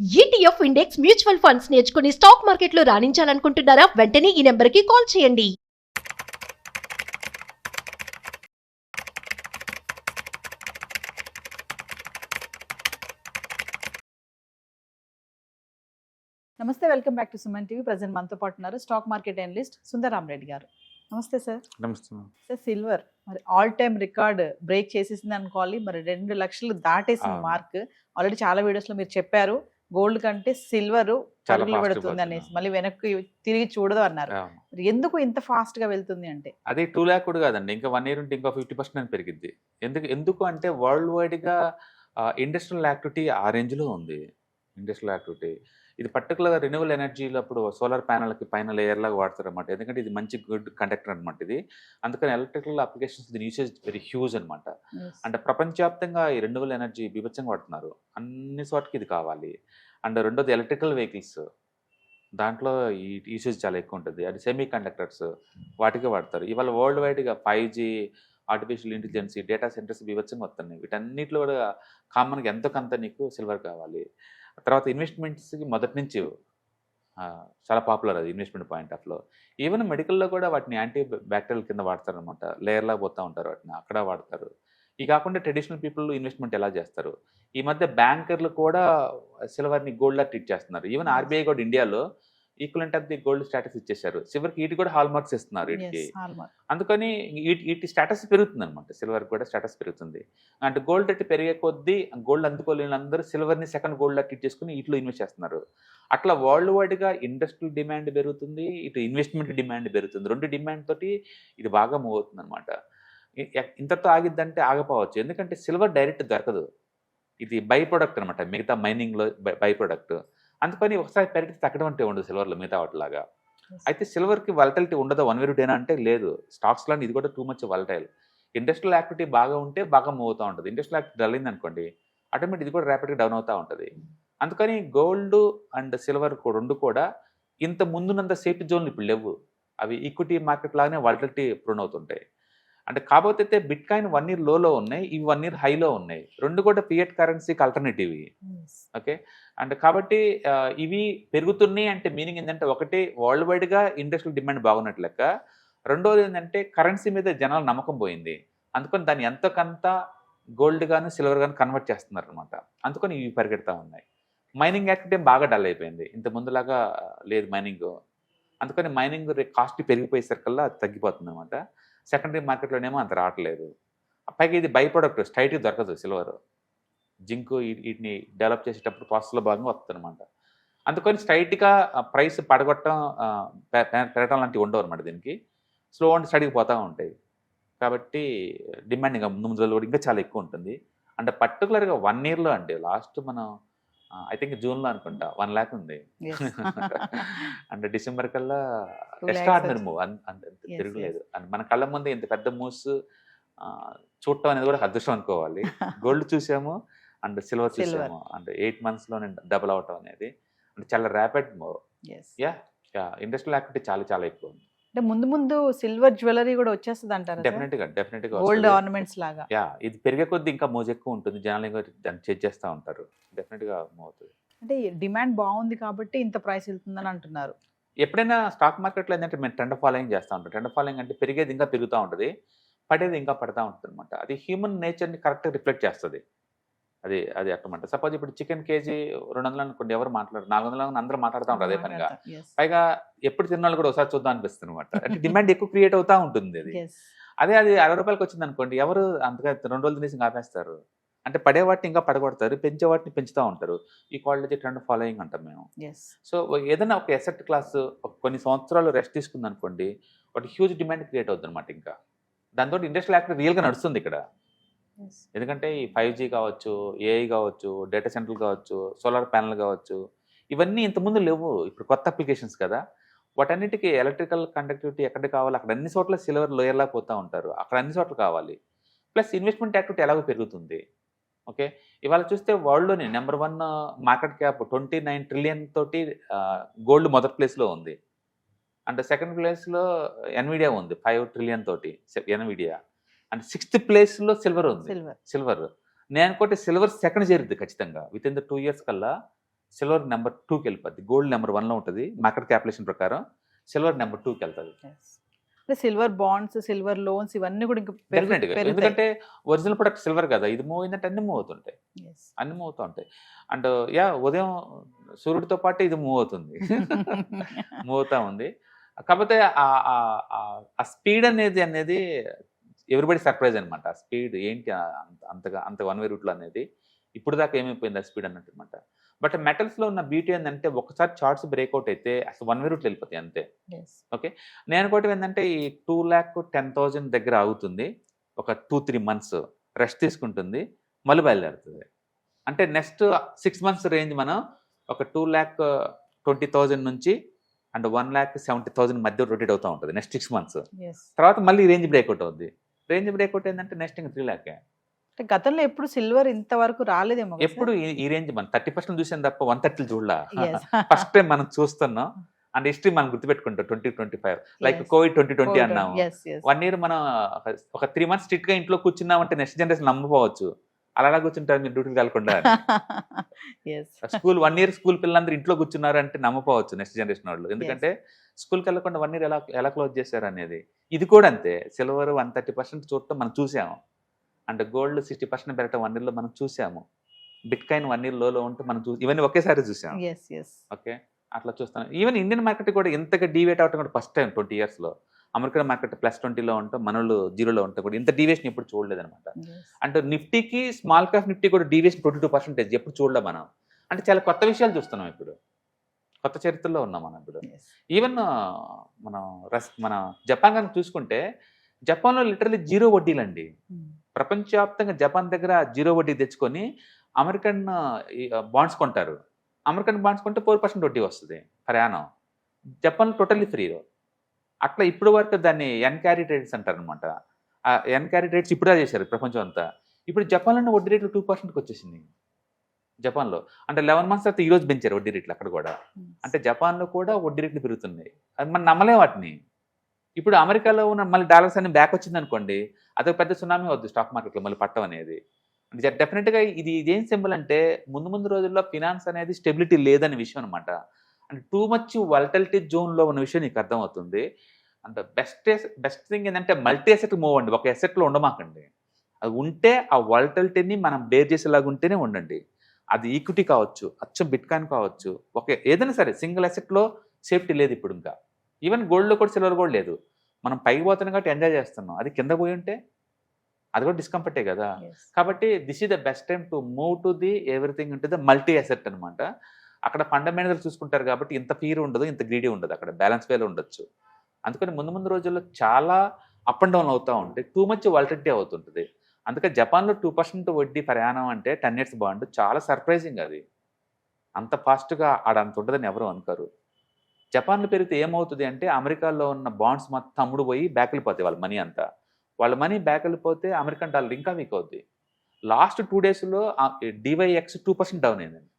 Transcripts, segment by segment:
ETF index mutual funds నేర్చుకుని stock మార్కెట్లో రాణించాలనుకుంటున్నారా? వెంటనే ఈ నెంబర్కి కాల్ చేయండి. నమస్తే, welcome back to Suman TV. Present మనతో పాటు ఉన్నారు stock market analyst Sundararam Reddy గారు. నమస్తే సార్. నమస్తే. సార్, సిల్వర్ మరి ఆల్ టైమ్ రికార్డ్ బ్రేక్ చేసేసింది అనుకోవాలి. మరి 2 లక్షలు దాటేసింది మార్క్. ఆల్రెడీ చాలా వీడియోస్ లో మీరు చెప్పారు, గోల్డ్ కంటే సిల్వర్ పరుగులు పెడుతుంది అనేసి, మళ్ళీ వెనక్కి తిరిగి చూడదు అన్నారు. మరి ఎందుకు ఇంత ఫాస్ట్ గా వెళ్తుంది అంటే? అది 2 lakh కూడా కాదండి, ఇంకా 1 year ఉంటే ఇంకా 50% పెరిగిద్ది. ఎందుకు అంటే వరల్డ్ వైడ్ గా ఇండస్ట్రియల్ యాక్టివిటీ ఆ రేంజ్ లో ఉంది. ఇండస్ట్రియల్ యాక్టివిటీ ఇది పర్టికులర్గా రెన్యూవల్ ఎనర్జీలో అప్పుడు సోలార్ ప్యానల్కి పైన లేయర్ లాగా వాడతారు అనమాట. ఎందుకంటే ఇది మంచి గుడ్ కండక్టర్ అనమాట ఇది. అందుకని ఎలక్ట్రికల్ అప్లికేషన్స్ దీని యూసేజ్ వెరీ హ్యూజ్ అనమాట. అంటే ప్రపంచవ్యాప్తంగా ఈ రెన్యూవల్ ఎనర్జీ బీభత్సంగా వాడుతున్నారు. అన్ని చోట్లకి ఇది కావాలి. అండ్ రెండోది ఎలక్ట్రికల్ వెహికల్స్, దాంట్లో ఈ యూసేజ్ చాలా ఎక్కువ ఉంటుంది. అది సెమీ కండక్టర్స్ వాటికి వాడతారు. ఇవాళ వరల్డ్ వైడ్గా 5G, artificial intelligence, data centres బీభత్సంగా వస్తున్నాయి. వీటన్నిటిలో కూడా కామన్గా ఎంతో కొంత నీకు సిల్వర్ కావాలి. తర్వాత ఇన్వెస్ట్మెంట్స్కి మొదటి నుంచి చాలా పాపులర్ అది ఇన్వెస్ట్మెంట్ పాయింట్ ఆఫ్లో. ఈవెన్ మెడికల్లో కూడా వాటిని యాంటీ బ్యాక్టీరియల్ కింద వాడతారు అనమాట. లేయర్లా పోతూ ఉంటారు, వాటిని అక్కడ వాడతారు. ఈ కాకుండా ట్రెడిషనల్ పీపుల్ ఇన్వెస్ట్మెంట్ ఎలా చేస్తారు, ఈ మధ్య బ్యాంకర్లు కూడా సిల్వర్ని గోల్డ్లా ట్రీట్ చేస్తున్నారు. ఈవెన్ ఆర్బీఐ కూడా ఇండియాలో equivalent of the gold status ఇచ్చేసారు. చివరికి వీటి కూడా హాల్ మార్క్స్ ఇస్తున్నారు వీటికి. అందుకని వీటి స్టేటస్ పెరుగుతుంది అనమాట. సిల్వర్ కూడా స్టేటస్ పెరుగుతుంది. అంటే గోల్డ్ రేట్ పెరిగే కొద్దీ గోల్డ్ అందుకోలేని అందరూ సిల్వర్ని సెకండ్ గోల్డ్ ట్రీట్ చేసుకుని ఇట్లో ఇన్వెస్ట్ చేస్తున్నారు. అట్లా వరల్డ్ వైడ్గా ఇండస్ట్రియల్ డిమాండ్ పెరుగుతుంది, ఇటు ఇన్వెస్ట్మెంట్ డిమాండ్ పెరుగుతుంది. 2 డిమాండ్ తోటి ఇది బాగా మూవ్ అవుతుంది అనమాట. ఇంతతో ఆగిద్దంటే ఆగపోవచ్చు, ఎందుకంటే సిల్వర్ డైరెక్ట్ దొరకదు. ఇది బై ప్రొడక్ట్ అనమాట, మిగతా మైనింగ్లో బై ప్రొడక్ట్. అందుకని ఒకసారి పెరిగి తగ్గడం అంటే ఉండదు సిల్వర్లో మిగతా వాటిలాగా. అయితే సిల్వర్కి వాలటిలిటీ ఉండదు 1 year డేనా అంటే లేదు. స్టాక్స్లో ఇది కూడా too much volatile. Industrial activity బాగా ఉంటే బాగా మూవ్ అవుతూ ఉంటుంది. ఇండస్ట్రియల్ యాక్టివిటీ డల్ అయింది అనుకోండి, ఆటోమేటిక్ ఇది కూడా ర్యాపిడ్గా డౌన్ అవుతూ ఉంటుంది. అందుకని గోల్డ్ అండ్ సిల్వర్ రెండు కూడా ఇంత ముందున్నంత సేఫ్టీ జోన్లు ఇప్పుడు లేవు. అవి ఈక్విటీ మార్కెట్ లాగానే వాలటిలిటీ ప్రూన్ అవుతుంటాయి. అంటే కాకపోతే బిట్ కాయిన్ 1 year లోలో ఉన్నాయి, ఇవి 1 year హైలో ఉన్నాయి. రెండు కూడా ఫియట్ కరెన్సీకి ఆల్టర్నేటివ్. ఓకే, అంటే కాబట్టి ఇవి పెరుగుతున్నాయి అంటే మీనింగ్ ఏంటంటే, ఒకటి వరల్డ్ వైడ్గా ఇండస్ట్రియల్ డిమాండ్ బాగున్నట్లు లెక్క. రెండోది ఏంటంటే కరెన్సీ మీద జనాల నమ్మకం పోయింది. అందుకని దాన్ని ఎంతో కొంత గోల్డ్ గాను సిల్వర్ గాను కన్వర్ట్ చేస్తున్నారు అనమాట. అందుకని ఇవి పరిగెడతా ఉన్నాయి. మైనింగ్ యాక్టివిటీ బాగా డల్ అయిపోయింది, ఇంత ముందులాగా లేదు మైనింగ్. అందుకని మైనింగ్ కాస్ట్ పెరిగిపోయేసరికల్లా అది తగ్గిపోతుంది అనమాట. సెకండరీ మార్కెట్లోనేమో అంత రావట్లేదు. పైగా ఇది బై ప్రొడక్ట్, స్ట్రైట్గా దొరకదు సిల్వర్. జింక్ వీటిని డెవలప్ చేసేటప్పుడు ప్రాసెస్లో భాగంగా వస్తుంది అనమాట. అందుకని స్ట్రైట్గా ప్రైస్ పడగొట్టడం పెరగడం లాంటివి ఉండవు అనమాట. దీనికి స్లో అండ్ స్టడీకి పోతూ ఉంటాయి. కాబట్టి డిమాండ్ ఇంకా ముందు రోజులు కూడా ఇంకా చాలా ఎక్కువ ఉంటుంది. అంటే పర్టికులర్గా 1 yearలో అంటే లాస్ట్ మనం ఐ థింక్ జూన్లో అనుకుంటా 1 lakh ఉంది. అంటే డిసెంబర్ కల్లా ఎక్స్ట్రాడినరీ మూవ్, అంత తిరగలేదు. మన కళ్ళ ముందు ఇంత పెద్ద మూవ్స్ చూడటం అనేది కూడా అదృష్టం అనుకోవాలి. గోల్డ్ చూసాము అండ్ సిల్వర్ చూసాము, అంటే 8 monthsలోనే డబుల్ అవటం అనేది అంటే చాలా ర్యాపిడ్ మూవ్. ఇండస్ట్రియల్ యాక్టివిటీ చాలా చాలా ఎక్కువ ఉంది. అంటే ముందు ముందు సిల్వర్ జ్యువెలరీ కూడా వచ్చేస్తుంది అంటారు. డెఫినెట్గా గోల్డ్ ఆర్నమెంట్స్ లాగా. ఇది పెరిగే కొద్దీ ఇంకా మోజ్ ఎక్కువ ఉంటుంది. జనాలు దాన్ని చెక్ చేస్తూ ఉంటారు. డెఫినెట్గా మూవ్ అవుతుంది. అంటే డిమాండ్ బాగుంది కాబట్టి ఇంత ప్రైస్ వెళ్తుందని అంటున్నారు. ఎప్పుడైనా స్టాక్ మార్కెట్లో ఏంటంటే మేము ట్రెండ్ ఫాలోయింగ్ చేస్తూ ఉంటాం. ట్రెండ్ ఫాలోయింగ్ అంటే పెరిగేది ఇంకా పెరుగుతూ ఉంటుంది, పడేది ఇంకా పడతా ఉంటుంది అనమాట. అది హ్యూమన్ నేచర్ని కరెక్ట్గా రిఫ్లెక్ట్ చేస్తుంది. అది అట్టమాట. సపోజ్ ఇప్పుడు చికెన్ కేజీ 200 అనుకోండి, ఎవరు మాట్లాడరు. 400 అందరూ మాట్లాడుతూ ఉంటారు అదే పనిగా. పైగా ఎప్పుడు తిన్నాళ్ళు కూడా ఒకసారి చూద్దాం అనిపిస్తుంది అనమాట. అంటే డిమాండ్ ఎక్కువ క్రియేట్ అవుతూ ఉంటుంది. అది 60 రూపాయలకి వచ్చింది అనుకోండి, ఎవరు అంతగా 2 రోజులు తినేసి ఆపేస్తారు. అంటే పడేవాటిని ఇంకా పడగొడతారు, పెంచేవాటిని పెంచుతూ ఉంటారు. ఈ క్వాలిటీ ట్రెండ్ ఫాలోయింగ్ అంటాం మేము. సో ఏదైనా ఒక ఎసెట్ క్లాస్ కొన్ని సంవత్సరాలు రెస్ట్ తీసుకుంది అనుకోండి, ఒకటి హ్యూజ్ డిమాండ్ క్రియేట్ అవుతుంది అనమాట. ఇంకా దాంతో ఇండస్ట్రియల్ యాక్టివిటీ రియల్గా నడుస్తుంది ఇక్కడ. ఎందుకంటే ఈ 5G కావచ్చు, ఏఐ కావచ్చు, డేటా సెంటర్లు కావచ్చు, సోలార్ ప్యానల్ కావచ్చు, ఇవన్నీ ఇంతకుముందు లేవు. ఇప్పుడు కొత్త అప్లికేషన్స్ కదా. వాటన్నిటికీ ఎలక్ట్రికల్ కండక్టివిటీ ఎక్కడ కావాలి అక్కడ అన్ని చోట్ల సిల్వర్ లోయర్లా పోతూ ఉంటారు. అక్కడ అన్ని చోట్ల కావాలి. ప్లస్ ఇన్వెస్ట్మెంట్ యాక్టివిటీ ఎలాగో పెరుగుతుంది. ఓకే, ఇవాళ చూస్తే వరల్డ్లోని నెంబర్ 1 మార్కెట్ క్యాప్ 29 trillion తోటి గోల్డ్ మొదటి ప్లేస్లో ఉంది. అంటే సెకండ్ ప్లేస్లో ఎన్విడియా ఉంది 5 trillion తోటి ఎన్విడియా. అండ్ 6th ప్లేస్లో సిల్వర్ ఉంది. సిల్వర్ నేను అనుకుంటే సిల్వర్ సెకండ్ చేరుద్ది ఖచ్చితంగా. విత్ ఇన్ ద 2 years కల్లా సిల్వర్ నెంబర్ 2కి వెళ్ళిపోద్ది. గోల్డ్ నెంబర్ 1లో ఉంటుంది మార్కెట్ క్యాపిటలైజేషన్ ప్రకారం, సిల్వర్ నెంబర్ 2కి వెళ్తుంది. అంటే సిల్వర్ బాండ్స్, సిల్వర్ లోన్స్ ఇవన్నీ కూడా ఇంకా డెఫినెట్గా, ఎందుకంటే ఒరిజినల్ ప్రొడక్ట్ సిల్వర్ కదా, ఇది మూవ్ అయిందంటే అన్ని మూవ్ అవుతుంటాయి, Yes. అన్ని మూవ్ అవుతూ ఉంటాయి. అండ్ ఉదయం సూర్యుడితో పాటు ఇది మూవ్ అవుతుంది, మూవ్ అవుతా ఉంది. కాకపోతే ఆ స్పీడ్ అనేది ఎవ్రీబడి సర్ప్రైజ్ అనమాట. ఆ స్పీడ్ ఏంటి అంత వన్ వే రూట్లో అనేది ఇప్పుడు దాకా ఏమైపోయింది ఆ స్పీడ్ అన్నట్టు అనమాట. బట్ మెటల్స్లో ఉన్న బ్యూటీ ఏంటంటే ఒకసారి చార్ట్స్ బ్రేక్అవుట్ అయితే అసలు వన్ వే రూట్లో వెళ్ళిపోతాయి అంతే. Yes. ఓకే, నేను అనుకోవటం ఏంటంటే ఈ 2,10,000 దగ్గర ఆగుతుంది, ఒక 2-3 months రెస్ట్ తీసుకుంటుంది, మళ్ళీ బయలుదేరుతుంది. అంటే నెక్స్ట్ 6 months రేంజ్ మనం ఒక 2,20,000 నుంచి అండ్ 1,70,000 మధ్య రొటేట్ అవుతూ ఉంటుంది నెక్స్ట్ 6 months. Yes. తర్వాత మళ్ళీ రేంజ్ బ్రేక్అవుట్ అవుద్ది. రేంజ్ బ్రేక్అవుట్ ఏంటంటే నెక్స్ట్ ఇంకా 3 lakh. అంటే గతంలో ఎప్పుడు సిల్వర్ ఇంతవరకు రాలేదేమో కదా ఎప్పుడు ఈ రేంజ్ మనం 30% చూసాం తప్ప 130 చూడలా. sir? Yes. ఫస్ట్ టైం మనం చూస్తున్నాం. అండ్ హిస్టరీ మనం గుర్తుపెట్టుకుంటాం 2025 లైక్ Yes. కోవిడ్ 2020 అన్నాము. Yes, yes. 1 year మనం ఒక 3 months స్ట్రిక్ట్ గా ఇంట్లో కూర్చున్నామంటే నెక్స్ట్ జనరేషన్ నమ్మపోవచ్చు, అలా కూర్చుంటారు మీరు డ్యూటీకి వెళ్ళకుండా. Yes. స్కూల్ 1 year స్కూల్ పిల్లలందరూ ఇంట్లో కూర్చున్నారు అంటే నమ్మపోవచ్చు నెక్స్ట్ జనరేషన్ వాళ్ళు, ఎందుకంటే స్కూల్కి వెళ్ళకుండా 1 year ఎలా క్లోజ్ చేశారు అనేది. ఇది కూడా అంతే, సిల్వర్ 130% చూడటం మనం చూసాము, అండ్ గోల్డ్ 60% పెరగటం 1 year లో మనం చూసాము, బిట్ కాయిన్ 1 year లోలో ఉంటే మనం ఇవన్నీ ఒకేసారి చూసాము. Yes, yes. ఓకే, అట్లా చూస్తాను. ఈవెన్ ఇండియన్ మార్కెట్ కూడా ఇంతగా డీవేట్ అవటం కూడా ఫస్ట్ టైం 20 years లో. అమెరికన్ మార్కెట్ +20లో ఉంటాం, మనలో 0లో ఉంటాం కూడా ఇంత డీవియేషన్ ఎప్పుడు చూడలేదు అనమాట. Yes. అంటే నిఫ్టీకి స్మాల్ క్యాప్ నిఫ్టీ కూడా డీవియేషన్ 22% ఎప్పుడు చూడలే మనం. అంటే చాలా కొత్త విషయాలు చూస్తున్నాం ఇప్పుడు, కొత్త చరిత్రలో ఉన్నాం మనం ఇప్పుడు. Yes. ఈవెన్ మన జపాన్ కనుక చూసుకుంటే జపాన్లో లిటరల్లీ 0 వడ్డీలండి. Mm. ప్రపంచవ్యాప్తంగా జపాన్ దగ్గర 0 వడ్డీ తెచ్చుకొని అమెరికన్ బాండ్స్ కొంటారు. అమెరికన్ బాండ్స్ కొంటే 4% వడ్డీ వస్తుంది ప్రయాణం. జపాన్లో టోటల్లీ ఫ్రీ. అట్లా ఇప్పుడు వరకు దాన్ని ఎన్క్యారీ ట్రేడ్స్ అంటారు అనమాట. ఆ ఎన్క్యారీ ట్రేడ్స్ ఇప్పుడే చేశారు ప్రపంచం అంతా. ఇప్పుడు జపాన్లో వడ్డీ రేట్లు 2%కి వచ్చేసింది జపాన్లో. అంటే 11 months తర్వాత ఈరోజు పెంచారు వడ్డీ రేట్లు అక్కడ కూడా. అంటే జపాన్లో కూడా వడ్డీ రేట్లు పెరుగుతున్నాయి, అది మనం నమ్మలే వాటిని. ఇప్పుడు అమెరికాలో ఉన్న మళ్ళీ డాలర్స్ అన్ని బ్యాక్ వచ్చింది అనుకోండి, అదొక పెద్ద సునామీ అవుద్ది స్టాక్ మార్కెట్లో మళ్ళీ పట్టం అనేది. అంటే డెఫినెట్గా ఇదేం సింబల్ అంటే ముందు రోజుల్లో ఫినాన్స్ అనేది స్టెబిలిటీ లేదనే విషయం అనమాట. అంటే టూ మచ్ వాలటిలిటీ జోన్లో ఉన్న విషయం నీకు అర్థమవుతుంది. అండ్ బెస్ట్ థింగ్ ఏంటంటే మల్టీ అసెట్ మూవ్ అండి, ఒక అసెట్లో ఉండమాకండి. అది ఉంటే ఆ వాలటిలిటీని మనం బేర్ చేసేలాగా ఉంటేనే ఉండండి. అది ఈక్విటీ కావచ్చు, అచ్చం బిట్ కాయిన్ కావచ్చు, ఏదైనా సరే సింగిల్ అసెట్లో సేఫ్టీ లేదు ఇప్పుడు. ఇంకా ఈవెన్ గోల్డ్లో కూడా సిల్వర్ కూడా లేదు. మనం పైకి పోతున్నాం కాబట్టి ఎంజాయ్ చేస్తున్నాం, అది కింద పోయి ఉంటే అది కూడా డిస్కంఫర్టే కదా. Yes. కాబట్టి this is the best time to move to the everything into the multi asset అనమాట. అక్కడ ఫండమెంటల్ చూసుకుంటారు కాబట్టి ఇంత ఫీర్ ఉండదు, ఇంత గ్రీడీ ఉండదు, అక్కడ బ్యాలెన్స్ వేలో ఉండొచ్చు. అందుకని ముందు రోజుల్లో చాలా అప్ అండ్ డౌన్ అవుతూ ఉంటాయి, టూ మచ్ వాలటిలిటీ అవుతుంటుంది. అందుకే జపాన్లో 2% వడ్డీ ప్రయాణం అంటే 10 years బాండ్ చాలా సర్ప్రైజింగ్. అది అంత ఫాస్ట్గా అంత ఉంటుందని ఎవరు అనుకోరు. జపాన్లో పెరిగితే ఏమవుతుంది అంటే అమెరికాలో ఉన్న బాండ్స్ మొత్తం అమ్ముడు పోయి బ్యాక్ వెళ్ళిపోతాయి వాళ్ళ మనీ అంతా. వాళ్ళ మనీ బ్యాక్ వెళ్ళిపోతే అమెరికన్ డాలర్ ఇంకా వీక్ అవుద్ది. లాస్ట్ 2 daysలో DYX 2% డౌన్ అయిందండి,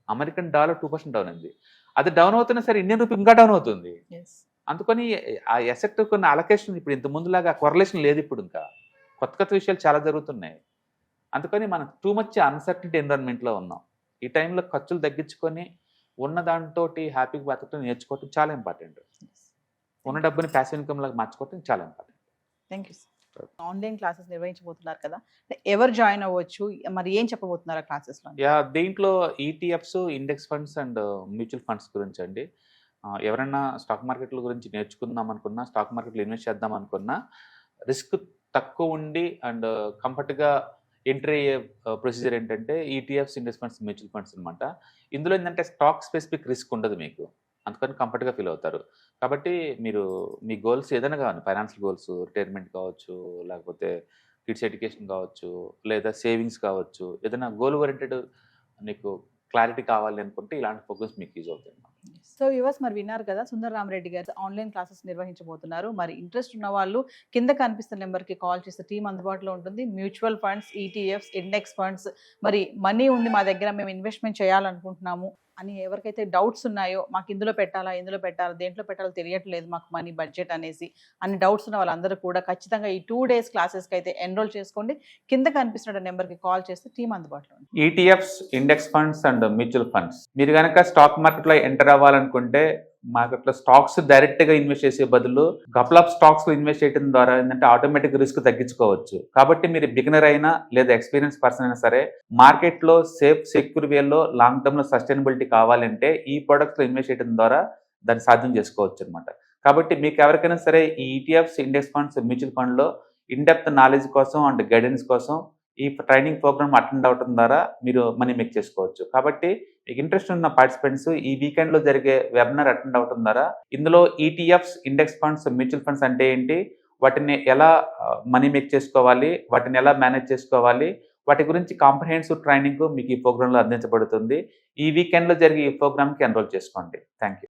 అమెరికన్ డాలర్ 2% డౌన్ అయింది. అది డౌన్ అవుతున్నా సరే ఇండియన్ రూపీ ఇంకా డౌన్ అవుతుంది. Yes. అందుకని ఆ ఎసెక్ట్ కొన్ని అలొకేషన్ ఇప్పుడు ఇంత ముందులాగా కొరలేషన్ లేదు. ఇప్పుడు ఇంకా కొత్త విషయాలు చాలా జరుగుతున్నాయి. అందుకని మనం టూ మచ్ అన్సర్టనిటీ ఎన్విరాన్మెంట్లో ఉన్నాం. ఈ టైంలో ఖర్చులు తగ్గించుకొని ఉన్న దాంతో హ్యాపీగా బతకడం నేర్చుకోవటం చాలా ఇంపార్టెంట్. ఉన్న డబ్బుని ప్యాసివ్ ఇన్కమ్ లాగా మార్చుకోవటం చాలా important. Thank you sir. Online classes నిర్వహించబోతున్నారు కదా, ఎవరు జాయిన్ అవ్వచ్చు, మరి ఏం చెప్పబోతున్నారు ఆ క్లాసెస్లో? దీంట్లో ETFs, index funds and mutual funds గురించి అండి. ఎవరైనా స్టాక్ మార్కెట్ల గురించి నేర్చుకుందాం అనుకున్నా, స్టాక్ మార్కెట్లో ఇన్వెస్ట్ చేద్దాం అనుకున్నా, రిస్క్ తక్కువ ఉండి అండ్ కంఫర్ట్గా ఎంట్రీ అయ్యే ప్రొసీజర్ ఏంటంటే ETFs, index funds, mutual funds అనమాట. ఇందులో ఏంటంటే స్టాక్ స్పెసిఫిక్ రిస్క్ ఉండదు మీకు, అందుకని కంఫర్ట్గా ఫీల్ అవుతారు. కాబట్టి మీరు మీ గోల్స్ ఏదైనా కావాలి, ఫైనాన్షియల్ గోల్స్, రిటైర్మెంట్ కావచ్చు, లేకపోతే కిడ్స్ ఎడ్యుకేషన్ కావచ్చు, లేదా సేవింగ్స్ కావచ్చు, ఏదైనా గోల్ ఓరియంటెడ్ నీకు క్లారిటీ కావాలి అనుకుంటే ఇలాంటి ప్రోగ్రామ్స్ మీకు యూజ్ అవుతాయి. సో వ్యూవర్స్, మరి విన్నారు కదా, సుందర్ రామరెడ్డి గారు ఆన్లైన్ క్లాసెస్ నిర్వహించబోతున్నారు. మరి ఇంట్రెస్ట్ ఉన్న వాళ్ళు కింద కనిపిస్తున్న నెంబర్కి కాల్ చేస్తే టీం అందుబాటులో ఉంటుంది. Mutual funds, ETFs, index funds, మరి మనీ ఉంది మా దగ్గర, మేము ఇన్వెస్ట్మెంట్ చేయాలనుకుంటున్నాము అని ఎవరికైతే డౌట్స్ ఉన్నాయో, మాకు ఇందులో పెట్టాలా, దేంట్లో పెట్టాలో తెలియట్లేదు మాకు మనీ బడ్జెట్ అనేసి అన్ని డౌట్స్ ఉన్న వాళ్ళందరూ కూడా ఖచ్చితంగా ఈ 2 days క్లాసెస్కి అయితే ఎన్రోల్ చేసుకోండి. కింద కనిపిస్తున్న నెంబర్కి కాల్ చేస్తే టీం అందుబాటులో ఉంది. ETFs, index funds and mutual funds. మీరు కనుక స్టాక్ మార్కెట్లో ఎంటర్ అవ్వాలనుకుంటే మార్కెట్లో స్టాక్స్ డైరెక్ట్గా ఇన్వెస్ట్ చేసే బదులు కపుల్ ఆఫ్ స్టాక్స్ ఇన్వెస్ట్ చేయడం ద్వారా ఏంటంటే ఆటోమేటిక్ రిస్క్ తగ్గించుకోవచ్చు. కాబట్టి మీరు బిగినర్ అయినా లేదా ఎక్స్పీరియన్స్ పర్సన్ అయినా సరే మార్కెట్లో సేఫ్ సెక్యూర్ వేలో లాంగ్ టర్మ్లో సస్టైనబిలిటీ కావాలంటే ఈ ప్రొడక్ట్స్లో ఇన్వెస్ట్ చేయడం ద్వారా దాన్ని సాధ్యం చేసుకోవచ్చు అనమాట. కాబట్టి మీకు ఎవరికైనా సరే ఈ ఈటీఎఫ్స్, ఇండెక్స్ ఫండ్స్, మ్యూచువల్ ఫండ్లో ఇన్డెప్త్ నాలెడ్జ్ కోసం అండ్ గైడెన్స్ కోసం ఈ ట్రైనింగ్ ప్రోగ్రామ్ అటెండ్ అవడం ద్వారా మీరు మనీ మేక్ చేసుకోవచ్చు. కాబట్టి మీకు ఇంట్రెస్ట్ ఉన్న పార్టిసిపెంట్స్ ఈ వీకెండ్లో జరిగే వెబినార్ అటెండ్ అవడం ద్వారా ఇందులో ETFs, index funds, mutual funds అంటే ఏంటి, వాటిని ఎలా మనీ మేక్ చేసుకోవాలి, వాటిని ఎలా మేనేజ్ చేసుకోవాలి, వాటి గురించి కాంప్రహెన్సివ్ ట్రైనింగ్ మీకు ఈ ప్రోగ్రాంలో అందించబడుతుంది. ఈ వీకెండ్లో జరిగే ఈ ప్రోగ్రామ్కి ఎన్రోల్ చేసుకోండి. Thank you.